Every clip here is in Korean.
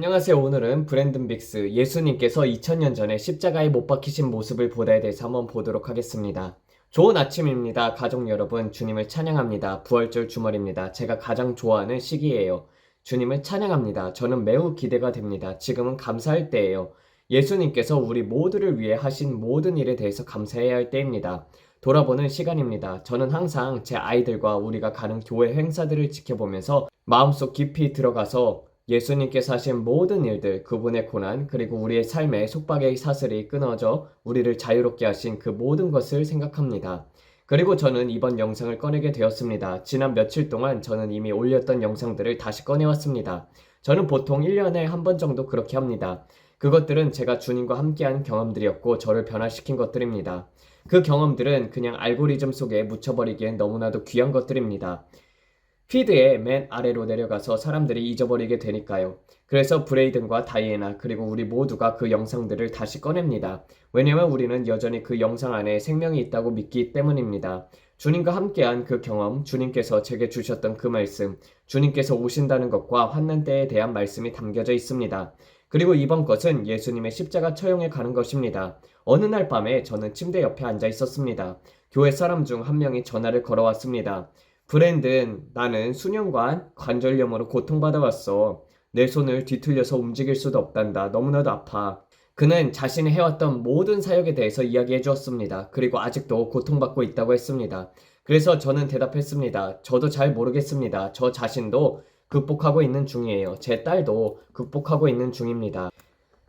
안녕하세요. 오늘은 브랜든 빅스 예수님께서 2000년 전에 십자가에 못 박히신 모습을 보다에 대해서 한번 보도록 하겠습니다. 좋은 아침입니다. 가족 여러분, 주님을 찬양합니다. 부활절 주말입니다. 제가 가장 좋아하는 시기예요. 주님을 찬양합니다. 저는 매우 기대가 됩니다. 지금은 감사할 때예요. 예수님께서 우리 모두를 위해 하신 모든 일에 대해서 감사해야 할 때입니다. 돌아보는 시간입니다. 저는 항상 제 아이들과 우리가 가는 교회 행사들을 지켜보면서 마음속 깊이 들어가서 예수님께서 하신 모든 일들, 그분의 고난, 그리고 우리의 삶의 속박의 사슬이 끊어져 우리를 자유롭게 하신 그 모든 것을 생각합니다. 그리고 저는 이번 영상을 꺼내게 되었습니다. 지난 며칠 동안 저는 이미 올렸던 영상들을 다시 꺼내왔습니다. 저는 보통 1년에 한 번 정도 그렇게 합니다. 그것들은 제가 주님과 함께한 경험들이었고 저를 변화시킨 것들입니다. 그 경험들은 그냥 알고리즘 속에 묻혀버리기엔 너무나도 귀한 것들입니다. 피드의 맨 아래로 내려가서 사람들이 잊어버리게 되니까요. 그래서 브레이든과 다이애나 그리고 우리 모두가 그 영상들을 다시 꺼냅니다. 왜냐면 우리는 여전히 그 영상 안에 생명이 있다고 믿기 때문입니다. 주님과 함께한 그 경험, 주님께서 제게 주셨던 그 말씀, 주님께서 오신다는 것과 환난 때에 대한 말씀이 담겨져 있습니다. 그리고 이번 것은 예수님의 십자가 처형에 가는 것입니다. 어느 날 밤에 저는 침대 옆에 앉아 있었습니다. 교회 사람 중 한 명이 전화를 걸어왔습니다. 브랜든, 나는 수년간 관절염으로 고통받아왔어. 내 손을 뒤틀려서 움직일 수도 없단다. 너무나도 아파. 그는 자신이 해왔던 모든 사역에 대해서 이야기해 주었습니다. 그리고 아직도 고통받고 있다고 했습니다. 그래서 저는 대답했습니다. 저도 잘 모르겠습니다. 저 자신도 극복하고 있는 중이에요. 제 딸도 극복하고 있는 중입니다.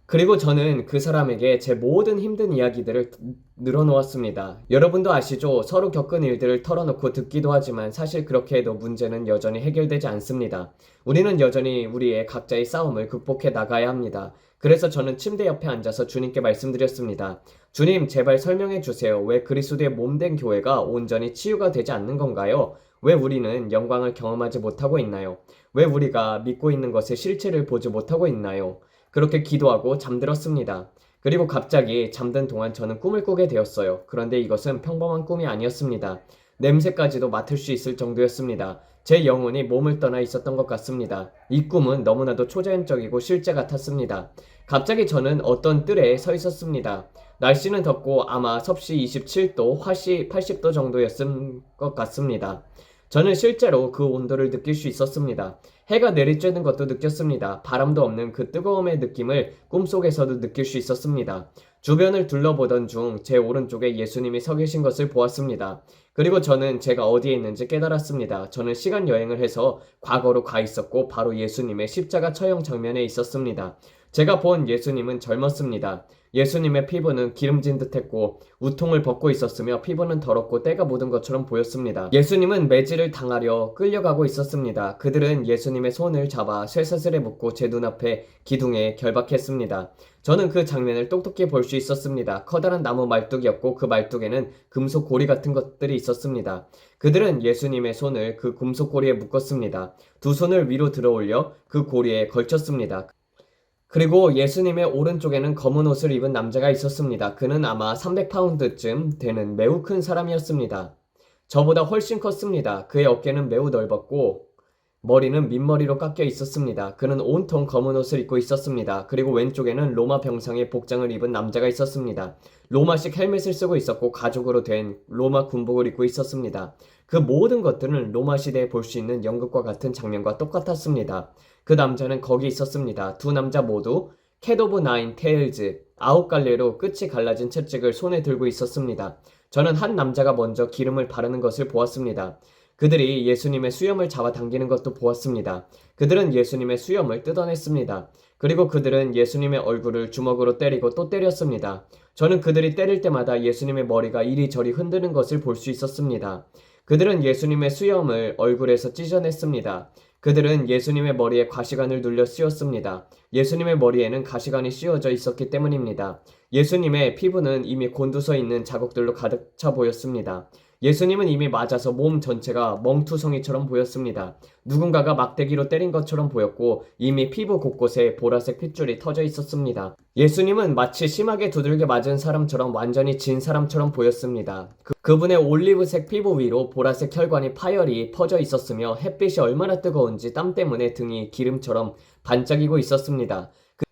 그리고 저는 그 사람에게 제 모든 힘든 이야기들을 늘어놓았습니다. 여러분도 아시죠? 서로 겪은 일들을 털어놓고 듣기도 하지만 사실 그렇게 해도 문제는 여전히 해결되지 않습니다. 우리는 여전히 우리의 각자의 싸움을 극복해 나가야 합니다. 그래서 저는 침대 옆에 앉아서 주님께 말씀드렸습니다. 주님, 제발 설명해 주세요. 왜 그리스도의 몸된 교회가 온전히 치유가 되지 않는 건가요? 왜 우리는 영광을 경험하지 못하고 있나요? 왜 우리가 믿고 있는 것의 실체를 보지 못하고 있나요? 그렇게 기도하고 잠들었습니다. 그리고 갑자기 잠든 동안 저는 꿈을 꾸게 되었어요. 그런데 이것은 평범한 꿈이 아니었습니다. 냄새까지도 맡을 수 있을 정도였습니다. 제 영혼이 몸을 떠나 있었던 것 같습니다. 이 꿈은 너무나도 초자연적이고 실제 같았습니다. 갑자기 저는 어떤 뜰에 서 있었습니다. 날씨는 덥고 아마 섭씨 27도, 화씨 80도 정도였을 것 같습니다. 저는 실제로 그 온도를 느낄 수 있었습니다. 해가 내리쬐는 것도 느꼈습니다. 바람도 없는 그 뜨거움의 느낌을 꿈속에서도 느낄 수 있었습니다. 주변을 둘러보던 중 제 오른쪽에 예수님이 서 계신 것을 보았습니다. 그리고 저는 제가 어디에 있는지 깨달았습니다. 저는 시간 여행을 해서 과거로 가 있었고 바로 예수님의 십자가 처형 장면에 있었습니다. 제가 본 예수님은 젊었습니다. 예수님의 피부는 기름진 듯했고 우통을 벗고 있었으며 피부는 더럽고 때가 묻은 것처럼 보였습니다. 예수님은 매질을 당하려 끌려가고 있었습니다. 그들은 예수님의 손을 잡아 쇠사슬에 묶고 제 눈앞에 기둥에 결박했습니다. 저는 그 장면을 똑똑히 볼 수 있었습니다. 커다란 나무 말뚝이었고 그 말뚝에는 금속 고리 같은 것들이 있었습니다. 그들은 예수님의 손을 그 금속 고리에 묶었습니다. 두 손을 위로 들어올려 그 고리에 걸쳤습니다. 그리고 예수님의 오른쪽에는 검은 옷을 입은 남자가 있었습니다. 그는 아마 300파운드쯤 되는 매우 큰 사람이었습니다. 저보다 훨씬 컸습니다. 그의 어깨는 매우 넓었고 머리는 민머리로 깎여 있었습니다. 그는 온통 검은 옷을 입고 있었습니다. 그리고 왼쪽에는 로마 병상의 복장을 입은 남자가 있었습니다. 로마식 헬멧을 쓰고 있었고 가죽으로 된 로마 군복을 입고 있었습니다. 그 모든 것들은 로마 시대에 볼 수 있는 연극과 같은 장면과 똑같았습니다. 그 남자는 거기 있었습니다. 두 남자 모두 캣 오브 나인 테일즈, 9갈래로 끝이 갈라진 채찍을 손에 들고 있었습니다. 저는 한 남자가 먼저 기름을 바르는 것을 보았습니다. 그들이 예수님의 수염을 잡아당기는 것도 보았습니다. 그들은 예수님의 수염을 뜯어냈습니다. 그리고 그들은 예수님의 얼굴을 주먹으로 때리고 또 때렸습니다. 저는 그들이 때릴 때마다 예수님의 머리가 이리저리 흔드는 것을 볼 수 있었습니다. 그들은 예수님의 수염을 얼굴에서 찢어냈습니다. 그들은 예수님의 머리에 가시관을 눌려 씌웠습니다. 예수님의 머리에는 가시관이 씌워져 있었기 때문입니다. 예수님의 피부는 이미 곤두서 있는 자국들로 가득 차 보였습니다. 예수님은 이미 맞아서 몸 전체가 멍투성이처럼 보였습니다. 누군가가 막대기로 때린 것처럼 보였고 이미 피부 곳곳에 보라색 핏줄이 터져 있었습니다. 예수님은 마치 심하게 두들겨 맞은 사람처럼 완전히 진 사람처럼 보였습니다. 그분의 올리브색 피부 위로 보라색 혈관이 파열이 퍼져 있었으며 햇빛이 얼마나 뜨거운지 땀 때문에 등이 기름처럼 반짝이고 있었습니다.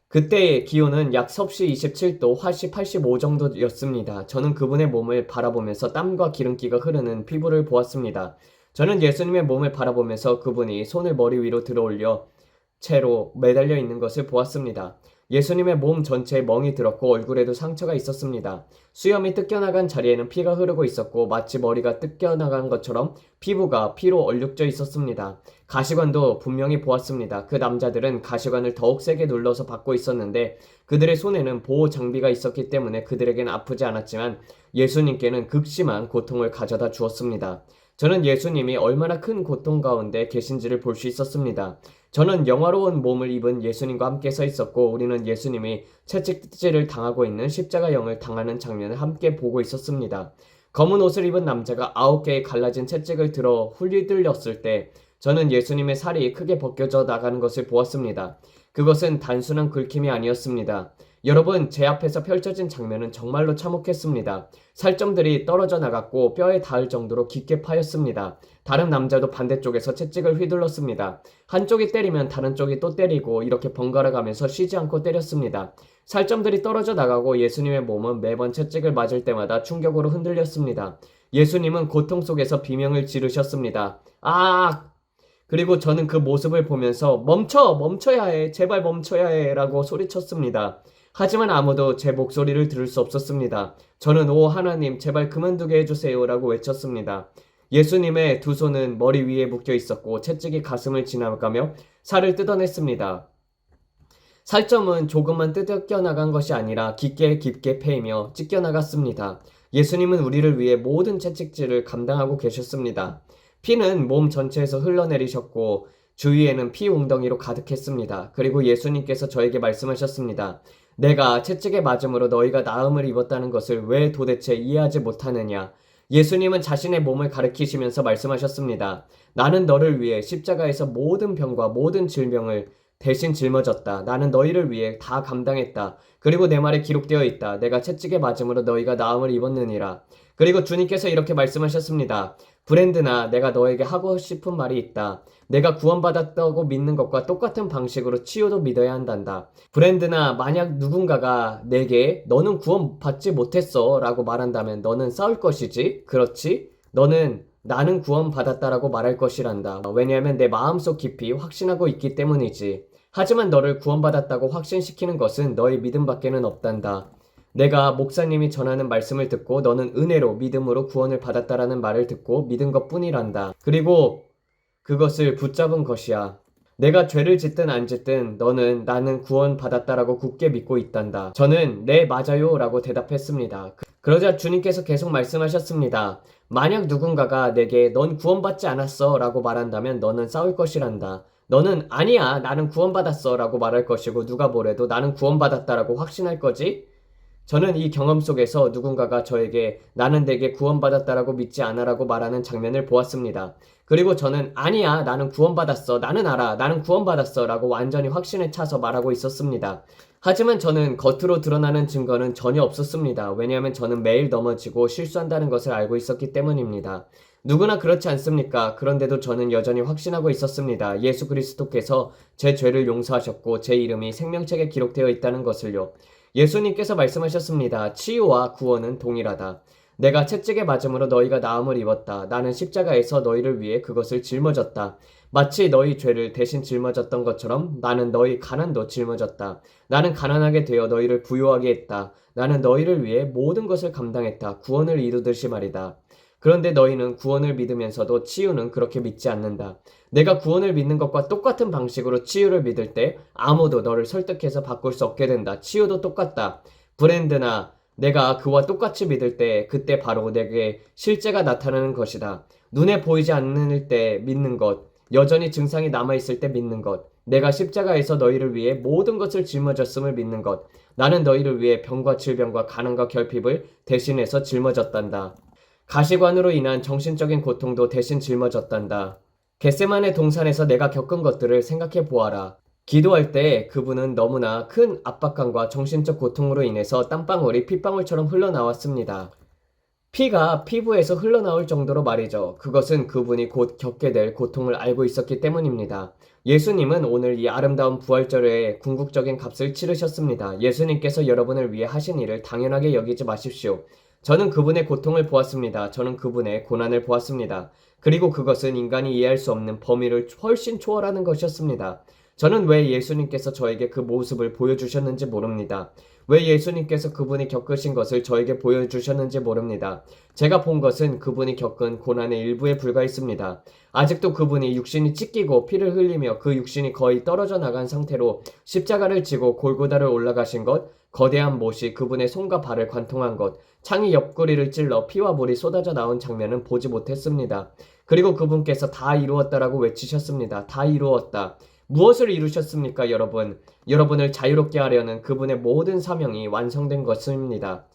그때의 기온은 약 섭씨 27도, 화씨 85 정도였습니다. 저는 그분의 몸을 바라보면서 땀과 기름기가 흐르는 피부를 보았습니다. 저는 예수님의 몸을 바라보면서 그분이 손을 머리 위로 들어올려 채로 매달려 있는 것을 보았습니다. 예수님의 몸 전체에 멍이 들었고 얼굴에도 상처가 있었습니다. 수염이 뜯겨나간 자리에는 피가 흐르고 있었고 마치 머리가 뜯겨나간 것처럼 피부가 피로 얼룩져 있었습니다. 가시관도 분명히 보았습니다. 그 남자들은 가시관을 더욱 세게 눌러서 받고 있었는데 그들의 손에는 보호 장비가 있었기 때문에 그들에겐 아프지 않았지만 예수님께는 극심한 고통을 가져다 주었습니다. 저는 예수님이 얼마나 큰 고통 가운데 계신지를 볼 수 있었습니다. 저는 영화로운 몸을 입은 예수님과 함께 서 있었고 우리는 예수님이 채찍질을 당하고 있는 십자가형을 당하는 장면을 함께 보고 있었습니다. 검은 옷을 입은 남자가 9개의 갈라진 채찍을 들어 휘둘렀을 때 저는 예수님의 살이 크게 벗겨져 나가는 것을 보았습니다. 그것은 단순한 긁힘이 아니었습니다. 여러분, 제 앞에서 펼쳐진 장면은 정말로 참혹했습니다. 살점들이 떨어져 나갔고 뼈에 닿을 정도로 깊게 파였습니다. 다른 남자도 반대쪽에서 채찍을 휘둘렀습니다. 한쪽이 때리면 다른 쪽이 또 때리고 이렇게 번갈아 가면서 쉬지 않고 때렸습니다. 살점들이 떨어져 나가고 예수님의 몸은 매번 채찍을 맞을 때마다 충격으로 흔들렸습니다. 예수님은 고통 속에서 비명을 지르셨습니다. 아! 그리고 저는 그 모습을 보면서 멈춰야 해, 제발 멈춰야 해 라고 소리쳤습니다. 하지만 아무도 제 목소리를 들을 수 없었습니다. 저는 오 하나님 제발 그만두게 해주세요 라고 외쳤습니다. 예수님의 두 손은 머리 위에 묶여 있었고 채찍이 가슴을 지나가며 살을 뜯어냈습니다. 살점은 조금만 뜯겨나간 것이 아니라 깊게 패이며 찢겨나갔습니다. 예수님은 우리를 위해 모든 채찍질을 감당하고 계셨습니다. 피는 몸 전체에서 흘러내리셨고 주위에는 피 웅덩이로 가득했습니다. 그리고 예수님께서 저에게 말씀하셨습니다. 내가 채찍에 맞음으로 너희가 나음을 입었다는 것을 왜 도대체 이해하지 못하느냐. 예수님은 자신의 몸을 가리키시면서 말씀하셨습니다. 나는 너를 위해 십자가에서 모든 병과 모든 질병을 대신 짊어졌다. 나는 너희를 위해 다 감당했다. 그리고 내 말에 기록되어 있다. 내가 채찍에 맞음으로 너희가 나음을 입었느니라. 그리고 주님께서 이렇게 말씀하셨습니다. 브랜드나 내가 너에게 하고 싶은 말이 있다. 내가 구원받았다고 믿는 것과 똑같은 방식으로 치유도 믿어야 한단다. 브랜드나 만약 누군가가 내게 너는 구원받지 못했어 라고 말한다면 너는 싸울 것이지? 그렇지? 너는 나는 구원받았다라고 말할 것이란다. 왜냐하면 내 마음속 깊이 확신하고 있기 때문이지. 하지만 너를 구원받았다고 확신시키는 것은 너의 믿음밖에는 없단다. 내가 목사님이 전하는 말씀을 듣고 너는 은혜로 믿음으로 구원을 받았다라는 말을 듣고 믿은 것뿐이란다. 그리고 그것을 붙잡은 것이야. 내가 죄를 짓든 안 짓든 너는 나는 구원받았다라고 굳게 믿고 있단다. 저는 네 맞아요 라고 대답했습니다. 그러자 주님께서 계속 말씀하셨습니다. 만약 누군가가 내게 넌 구원받지 않았어 라고 말한다면 너는 싸울 것이란다. 너는 아니야 나는 구원받았어 라고 말할 것이고 누가 뭐래도 나는 구원받았다라고 확신할 거지? 저는 이 경험 속에서 누군가가 저에게 나는 내게 구원받았다라고 믿지 않아라고 말하는 장면을 보았습니다. 그리고 저는 아니야 나는 구원받았어 나는 알아 나는 구원받았어 라고 완전히 확신에 차서 말하고 있었습니다. 하지만 저는 겉으로 드러나는 증거는 전혀 없었습니다. 왜냐하면 저는 매일 넘어지고 실수한다는 것을 알고 있었기 때문입니다. 누구나 그렇지 않습니까? 그런데도 저는 여전히 확신하고 있었습니다. 예수 그리스도께서 제 죄를 용서하셨고 제 이름이 생명책에 기록되어 있다는 것을요. 예수님께서 말씀하셨습니다. 치유와 구원은 동일하다. 내가 채찍에 맞음으로 너희가 나음을 입었다. 나는 십자가에서 너희를 위해 그것을 짊어졌다. 마치 너희 죄를 대신 짊어졌던 것처럼 나는 너희 가난도 짊어졌다. 나는 가난하게 되어 너희를 부유하게 했다. 나는 너희를 위해 모든 것을 감당했다. 구원을 이루듯이 말이다. 그런데 너희는 구원을 믿으면서도 치유는 그렇게 믿지 않는다. 내가 구원을 믿는 것과 똑같은 방식으로 치유를 믿을 때 아무도 너를 설득해서 바꿀 수 없게 된다. 치유도 똑같다. 브랜드나 내가 그와 똑같이 믿을 때 그때 바로 내게 실제가 나타나는 것이다. 눈에 보이지 않을 때 믿는 것, 여전히 증상이 남아있을 때 믿는 것, 내가 십자가에서 너희를 위해 모든 것을 짊어졌음을 믿는 것, 나는 너희를 위해 병과 질병과 가난과 결핍을 대신해서 짊어졌단다. 가시관으로 인한 정신적인 고통도 대신 짊어졌단다. 겟세마네 동산에서 내가 겪은 것들을 생각해 보아라. 기도할 때 그분은 너무나 큰 압박감과 정신적 고통으로 인해서 땀방울이 핏방울처럼 흘러나왔습니다. 피가 피부에서 흘러나올 정도로 말이죠. 그것은 그분이 곧 겪게 될 고통을 알고 있었기 때문입니다. 예수님은 오늘 이 아름다운 부활절에 궁극적인 값을 치르셨습니다. 예수님께서 여러분을 위해 하신 일을 당연하게 여기지 마십시오. 저는 그분의 고통을 보았습니다. 저는 그분의 고난을 보았습니다. 그리고 그것은 인간이 이해할 수 없는 범위를 훨씬 초월하는 것이었습니다. 저는 왜 예수님께서 저에게 그 모습을 보여주셨는지 모릅니다. 왜 예수님께서 그분이 겪으신 것을 저에게 보여주셨는지 모릅니다. 제가 본 것은 그분이 겪은 고난의 일부에 불과했습니다. 아직도 그분이 육신이 찢기고 피를 흘리며 그 육신이 거의 떨어져 나간 상태로 십자가를 지고 골고다를 올라가신 것, 거대한 못이 그분의 손과 발을 관통한 것, 창이 옆구리를 찔러 피와 물이 쏟아져 나온 장면은 보지 못했습니다. 그리고 그분께서 다 이루었다라고 외치셨습니다. 다 이루었다. 무엇을 이루셨습니까, 여러분? 여러분을 자유롭게 하려는 그분의 모든 사명이 완성된 것입니다.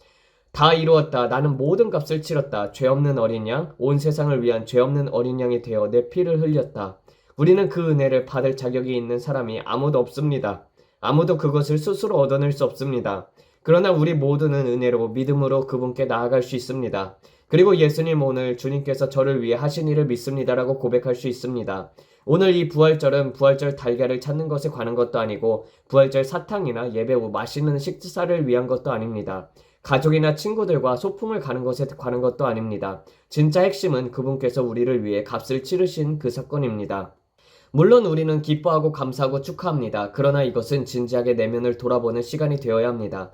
다 이루었다. 나는 모든 값을 치렀다. 죄 없는 어린 양, 온 세상을 위한 죄 없는 어린 양이 되어 내 피를 흘렸다. 우리는 그 은혜를 받을 자격이 있는 사람이 아무도 없습니다. 아무도 그것을 스스로 얻어낼 수 없습니다. 그러나 우리 모두는 은혜로 믿음으로 그분께 나아갈 수 있습니다. 그리고 예수님 오늘 주님께서 저를 위해 하신 일을 믿습니다라고 고백할 수 있습니다. 오늘 이 부활절은 부활절 달걀을 찾는 것에 관한 것도 아니고 부활절 사탕이나 예배 후 맛있는 식사를 위한 것도 아닙니다. 가족이나 친구들과 소풍을 가는 것에 관한 것도 아닙니다. 진짜 핵심은 그분께서 우리를 위해 값을 치르신 그 사건입니다. 물론 우리는 기뻐하고 감사하고 축하합니다. 그러나 이것은 진지하게 내면을 돌아보는 시간이 되어야 합니다.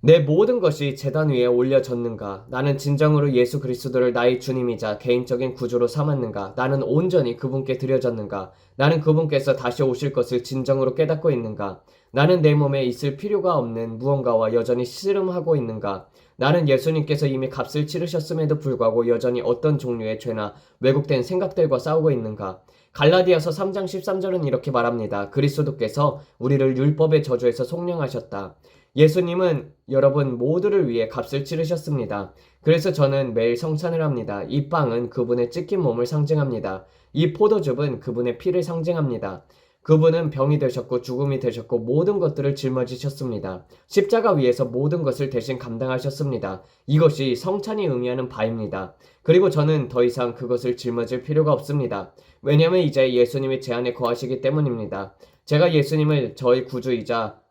내 모든 것이 제단 위에 올려졌는가? 나는 진정으로 예수 그리스도를 나의 주님이자 개인적인 구주로 삼았는가? 나는 온전히 그분께 드려졌는가? 나는 그분께서 다시 오실 것을 진정으로 깨닫고 있는가? 나는 내 몸에 있을 필요가 없는 무언가와 여전히 씨름하고 있는가? 나는 예수님께서 이미 값을 치르셨음에도 불구하고 여전히 어떤 종류의 죄나 왜곡된 생각들과 싸우고 있는가? 갈라디아서 3장 13절은 이렇게 말합니다. 그리스도께서 우리를 율법의 저주에서 속량하셨다. 예수님은 여러분 모두를 위해 값을 치르셨습니다. 그래서 저는 매일 성찬을 합니다. 이 빵은 그분의 찢긴 몸을 상징합니다. 이 포도즙은 그분의 피를 상징합니다. 그분은 병이 되셨고 죽음이 되셨고 모든 것들을 짊어지셨습니다. 십자가 위에서 모든 것을 대신 감당하셨습니다. 이것이 성찬이 의미하는 바입니다. 그리고 저는 더 이상 그것을 짊어질 필요가 없습니다. 왜냐하면 이제 예수님이 제 안에 거하시기 때문입니다. 제가 예수님을 저의 구주이자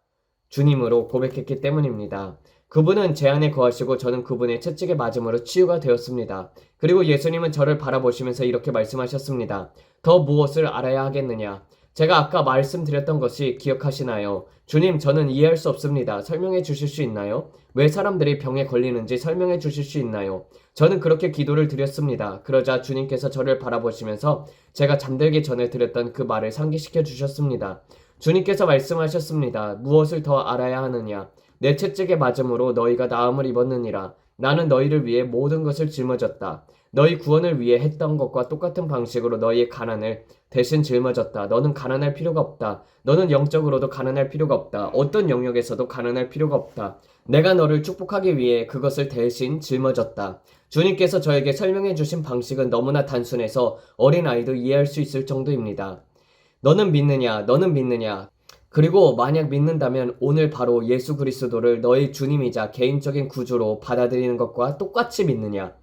주님으로 고백했기 때문입니다. 그분은 제 안에 거하시고 저는 그분의 채찍에 맞음으로 치유가 되었습니다. 그리고 예수님은 저를 바라보시면서 이렇게 말씀하셨습니다. 더 무엇을 알아야 하겠느냐? 제가 아까 말씀드렸던 것이 기억하시나요? 주님, 저는 이해할 수 없습니다. 설명해 주실 수 있나요? 왜 사람들이 병에 걸리는지 설명해 주실 수 있나요? 저는 그렇게 기도를 드렸습니다. 그러자 주님께서 저를 바라보시면서 제가 잠들기 전에 드렸던 그 말을 상기시켜 주셨습니다. 주님께서 말씀하셨습니다. 무엇을 더 알아야 하느냐? 내 채찍에 맞음으로 너희가 나음을 입었느니라. 나는 너희를 위해 모든 것을 짊어졌다. 너희 구원을 위해 했던 것과 똑같은 방식으로 너희의 가난을 대신 짊어졌다. 너는 가난할 필요가 없다. 너는 영적으로도 가난할 필요가 없다. 어떤 영역에서도 가난할 필요가 없다. 내가 너를 축복하기 위해 그것을 대신 짊어졌다. 주님께서 저에게 설명해 주신 방식은 너무나 단순해서 어린아이도 이해할 수 있을 정도입니다. 너는 믿느냐? 너는 믿느냐? 그리고 만약 믿는다면 오늘 바로 예수 그리스도를 너의 주님이자 개인적인 구주로 받아들이는 것과 똑같이 믿느냐?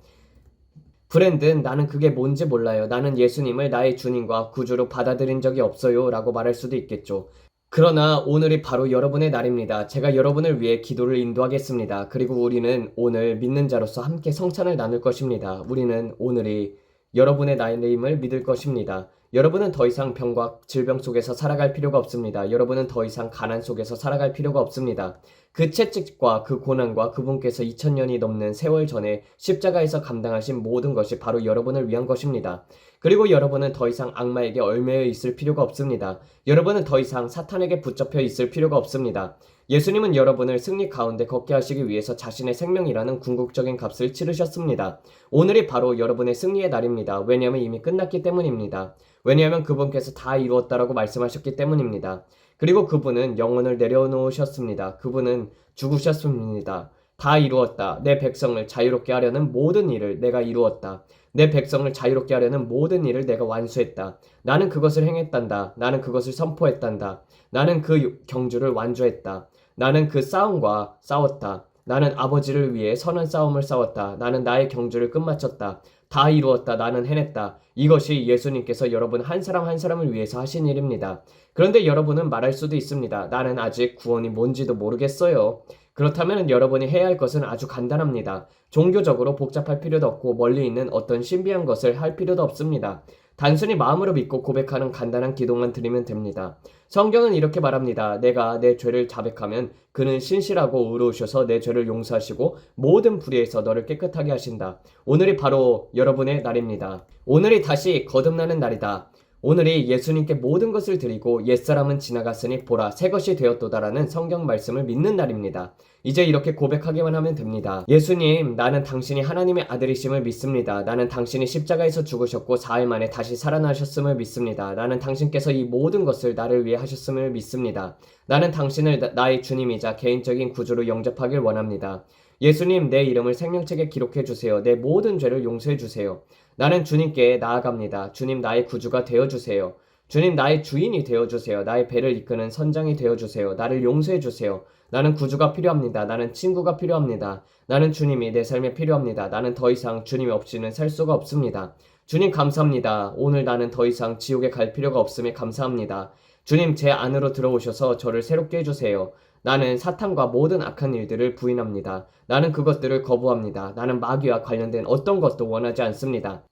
브랜든 나는 그게 뭔지 몰라요. 나는 예수님을 나의 주님과 구주로 받아들인 적이 없어요. 라고 말할 수도 있겠죠. 그러나 오늘이 바로 여러분의 날입니다. 제가 여러분을 위해 기도를 인도하겠습니다. 그리고 우리는 오늘 믿는 자로서 함께 성찬을 나눌 것입니다. 우리는 오늘이 여러분의 날임을 믿을 것입니다. 여러분은 더 이상 병과 질병 속에서 살아갈 필요가 없습니다. 여러분은 더 이상 가난 속에서 살아갈 필요가 없습니다. 그 채찍과 그 고난과 그분께서 2000년이 넘는 세월 전에 십자가에서 감당하신 모든 것이 바로 여러분을 위한 것입니다. 그리고 여러분은 더 이상 악마에게 얽매여 있을 필요가 없습니다. 여러분은 더 이상 사탄에게 붙잡혀 있을 필요가 없습니다. 예수님은 여러분을 승리 가운데 걷게 하시기 위해서 자신의 생명이라는 궁극적인 값을 치르셨습니다. 오늘이 바로 여러분의 승리의 날입니다. 왜냐하면 이미 끝났기 때문입니다. 왜냐하면 그분께서 다 이루었다라고 말씀하셨기 때문입니다. 그리고 그분은 영혼을 내려놓으셨습니다. 그분은 죽으셨습니다. 다 이루었다. 내 백성을 자유롭게 하려는 모든 일을 내가 이루었다. 내 백성을 자유롭게 하려는 모든 일을 내가 완수했다. 나는 그것을 행했단다. 나는 그것을 선포했단다. 나는 그 경주를 완주했다. 나는 그 싸움과 싸웠다. 나는 아버지를 위해 선한 싸움을 싸웠다. 나는 나의 경주를 끝마쳤다. 다 이루었다. 나는 해냈다. 이것이 예수님께서 여러분 한 사람 한 사람을 위해서 하신 일입니다. 그런데 여러분은 말할 수도 있습니다. 나는 아직 구원이 뭔지도 모르겠어요. 그렇다면 여러분이 해야 할 것은 아주 간단합니다. 종교적으로 복잡할 필요도 없고 멀리 있는 어떤 신비한 것을 할 필요도 없습니다. 단순히 마음으로 믿고 고백하는 간단한 기도만 드리면 됩니다. 성경은 이렇게 말합니다. 내가 내 죄를 자백하면 그는 신실하고 의로우셔서 내 죄를 용서하시고 모든 불의에서 너를 깨끗하게 하신다. 오늘이 바로 여러분의 날입니다. 오늘이 다시 거듭나는 날이다. 오늘이 예수님께 모든 것을 드리고 옛사람은 지나갔으니 보라 새 것이 되었도다라는 성경 말씀을 믿는 날입니다. 이제 이렇게 고백하기만 하면 됩니다. 예수님, 나는 당신이 하나님의 아들이심을 믿습니다. 나는 당신이 십자가에서 죽으셨고 4일 만에 다시 살아나셨음을 믿습니다. 나는 당신께서 이 모든 것을 나를 위해 하셨음을 믿습니다. 나는 당신을 나의 주님이자 개인적인 구주로 영접하길 원합니다. 예수님, 내 이름을 생명책에 기록해 주세요. 내 모든 죄를 용서해 주세요. 나는 주님께 나아갑니다. 주님, 나의 구주가 되어주세요. 주님, 나의 주인이 되어주세요. 나의 배를 이끄는 선장이 되어주세요. 나를 용서해 주세요. 나는 구주가 필요합니다. 나는 친구가 필요합니다. 나는 주님이 내 삶에 필요합니다. 나는 더 이상 주님 없이는 살 수가 없습니다. 주님 감사합니다. 오늘 나는 더 이상 지옥에 갈 필요가 없음에 감사합니다. 주님, 제 안으로 들어오셔서 저를 새롭게 해주세요. 나는 사탄과 모든 악한 일들을 부인합니다. 나는 그것들을 거부합니다. 나는 마귀와 관련된 어떤 것도 원하지 않습니다.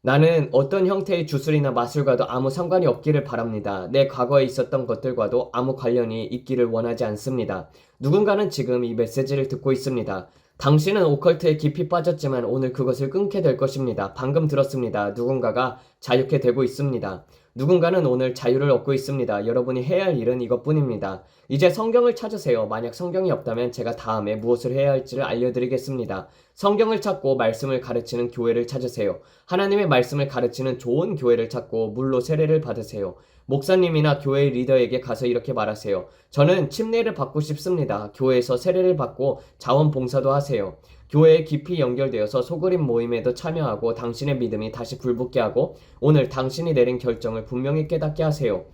나는 어떤 형태의 주술이나 마술과도 아무 상관이 없기를 바랍니다. 내 과거에 있었던 것들과도 아무 관련이 있기를 원하지 않습니다. 누군가는 지금 이 메시지를 듣고 있습니다. 당신은 오컬트에 깊이 빠졌지만 오늘 그것을 끊게 될 것입니다. 방금 들었습니다. 누군가가 자유케 되고 있습니다. 누군가는 오늘 자유를 얻고 있습니다. 여러분이 해야 할 일은 이것뿐입니다. 이제 성경을 찾으세요. 만약 성경이 없다면 제가 다음에 무엇을 해야 할지를 알려드리겠습니다. 성경을 찾고 말씀을 가르치는 교회를 찾으세요. 하나님의 말씀을 가르치는 좋은 교회를 찾고 물로 세례를 받으세요. 목사님이나 교회 리더에게 가서 이렇게 말하세요. 저는 침례를 받고 싶습니다. 교회에서 세례를 받고 자원봉사도 하세요. 교회에 깊이 연결되어서 소그림 모임에도 참여하고 당신의 믿음이 다시 불붙게 하고 오늘 당신이 내린 결정을 분명히 깨닫게 하세요.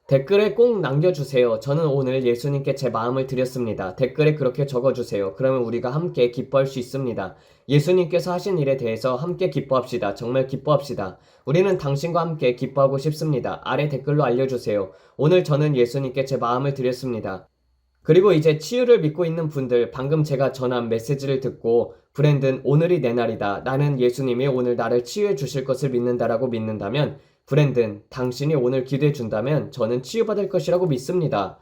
댓글에 꼭 남겨주세요. 저는 오늘 예수님께 제 마음을 드렸습니다. 댓글에 그렇게 적어주세요. 그러면 우리가 함께 기뻐할 수 있습니다. 예수님께서 하신 일에 대해서 함께 기뻐합시다. 정말 기뻐합시다. 우리는 당신과 함께 기뻐하고 싶습니다. 아래 댓글로 알려주세요. 오늘 저는 예수님께 제 마음을 드렸습니다. 그리고 이제 치유를 믿고 있는 분들, 방금 제가 전한 메시지를 듣고 브랜든 오늘이 내 날이다. 나는 예수님이 오늘 나를 치유해 주실 것을 믿는다라고 믿는다면 브랜든, 당신이 오늘 기도해 준다면 저는 치유받을 것이라고 믿습니다.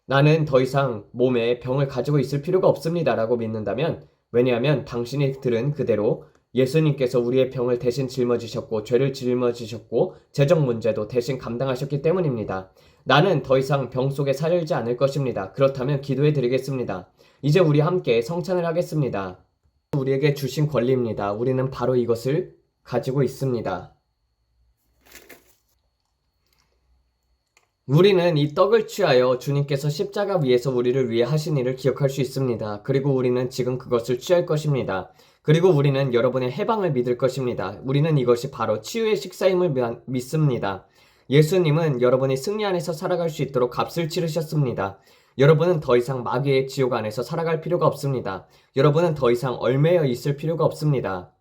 나는 더 이상 몸에 병을 가지고 있을 필요가 없습니다. 라고 믿는다면 왜냐하면 당신이 들은 그대로 예수님께서 우리의 병을 대신 짊어지셨고 죄를 짊어지셨고 재정 문제도 대신 감당하셨기 때문입니다. 나는 더 이상 병 속에 살지 않을 것입니다. 그렇다면 기도해 드리겠습니다. 이제 우리 함께 성찬을 하겠습니다. 우리에게 주신 권리입니다. 우리는 바로 이것을 가지고 있습니다. 우리는 이 떡을 취하여 주님께서 십자가 위에서 우리를 위해 하신 일을 기억할 수 있습니다. 그리고 우리는 지금 그것을 취할 것입니다. 그리고 우리는 여러분의 해방을 믿을 것입니다. 우리는 이것이 바로 치유의 식사임을 믿습니다. 예수님은 여러분이 승리 안에서 살아갈 수 있도록 값을 치르셨습니다. 여러분은 더 이상 마귀의 지옥 안에서 살아갈 필요가 없습니다. 여러분은 더 이상 얽매여 있을 필요가 없습니다.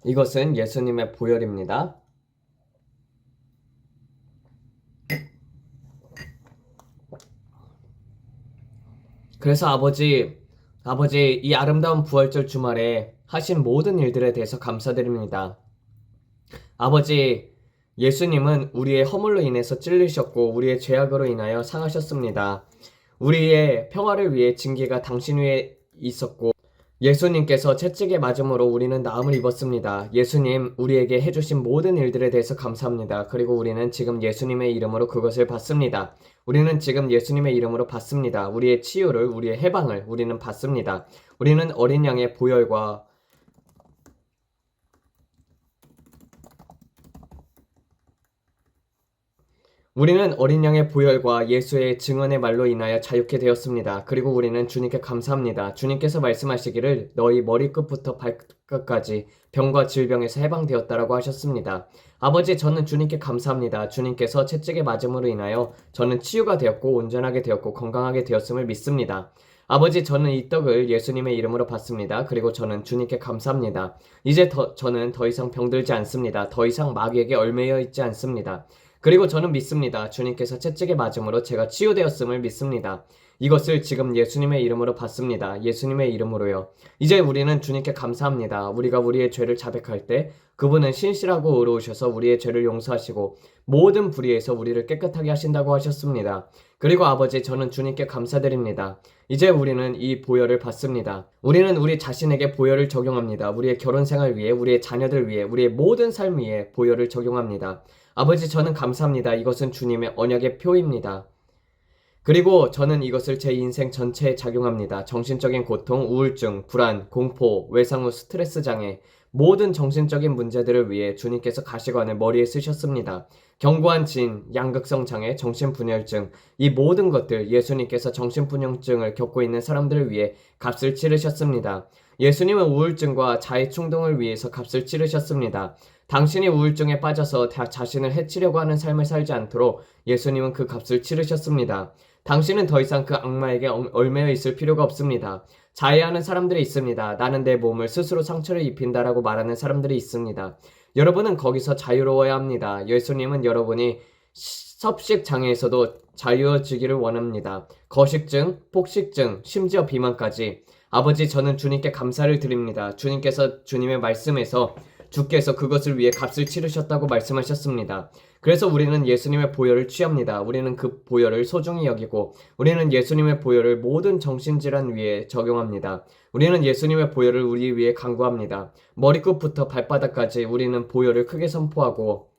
이것은 예수님의 보혈입니다. 그래서 아버지, 이 아름다운 부활절 주말에 하신 모든 일들에 대해서 감사드립니다. 아버지, 예수님은 우리의 허물로 인해서 찔리셨고 우리의 죄악으로 인하여 상하셨습니다. 우리의 평화를 위해 징계가 당신 위에 있었고 예수님께서 채찍에 맞음으로 우리는 나음을 입었습니다. 예수님, 우리에게 해주신 모든 일들에 대해서 감사합니다. 그리고 우리는 지금 예수님의 이름으로 그것을 받습니다. 우리는 지금 예수님의 이름으로 받습니다. 우리의 치유를, 우리의 해방을 우리는 받습니다. 우리는 어린 양의 보혈과 우리는 어린 양의 보혈과 예수의 증언의 말로 인하여 자유케 되었습니다. 그리고 우리는 주님께 감사합니다. 주님께서 말씀하시기를 너희 머리끝부터 발끝 끝까지 병과 질병에서 해방되었다라고 하셨습니다. 아버지, 저는 주님께 감사합니다. 주님께서 채찍의 맞음으로 인하여 저는 치유가 되었고 온전하게 되었고 건강하게 되었음을 믿습니다. 아버지, 저는 이 떡을 예수님의 이름으로 받습니다. 그리고 저는 주님께 감사합니다. 이제 저는 더 이상 병들지 않습니다. 더 이상 마귀에게 얽매여 있지 않습니다. 그리고 저는 믿습니다. 주님께서 채찍에 맞음으로 제가 치유되었음을 믿습니다. 이것을 지금 예수님의 이름으로 받습니다. 예수님의 이름으로요. 이제 우리는 주님께 감사합니다. 우리가 우리의 죄를 자백할 때 그분은 신실하고 의로우셔서 우리의 죄를 용서하시고 모든 불의에서 우리를 깨끗하게 하신다고 하셨습니다. 그리고 아버지, 저는 주님께 감사드립니다. 이제 우리는 이 보혈을 받습니다. 우리는 우리 자신에게 보혈을 적용합니다. 우리의 결혼 생활 위에, 우리의 자녀들 위에, 우리의 모든 삶 위에 보혈을 적용합니다. 아버지, 저는 감사합니다. 이것은 주님의 언약의 표입니다. 그리고 저는 이것을 제 인생 전체에 작용합니다. 정신적인 고통, 우울증, 불안, 공포, 외상 후 스트레스 장애, 모든 정신적인 문제들을 위해 주님께서 가시관을 머리에 쓰셨습니다. 견고한 진, 양극성 장애, 정신분열증, 이 모든 것들 예수님께서 정신분열증을 겪고 있는 사람들을 위해 값을 치르셨습니다. 예수님은 우울증과 자해 충동을 위해서 값을 치르셨습니다. 당신이 우울증에 빠져서 자신을 해치려고 하는 삶을 살지 않도록 예수님은 그 값을 치르셨습니다. 당신은 더 이상 그 악마에게 얽매여 있을 필요가 없습니다. 자해하는 사람들이 있습니다. 나는 내 몸을 스스로 상처를 입힌다라고 말하는 사람들이 있습니다. 여러분은 거기서 자유로워야 합니다. 예수님은 여러분이 섭식 장애에서도 자유해지기를 원합니다. 거식증, 폭식증, 심지어 비만까지. 아버지, 저는 주님께 감사를 드립니다. 주님께서 주님의 말씀에서 주께서 그것을 위해 값을 치르셨다고 말씀하셨습니다. 그래서 우리는 예수님의 보혈을 취합니다. 우리는 그 보혈을 소중히 여기고 우리는 예수님의 보혈을 모든 정신질환 위에 적용합니다. 우리는 예수님의 보혈을 우리 위에 간구합니다. 머리끝부터 발바닥까지 우리는 보혈을 크게 선포하고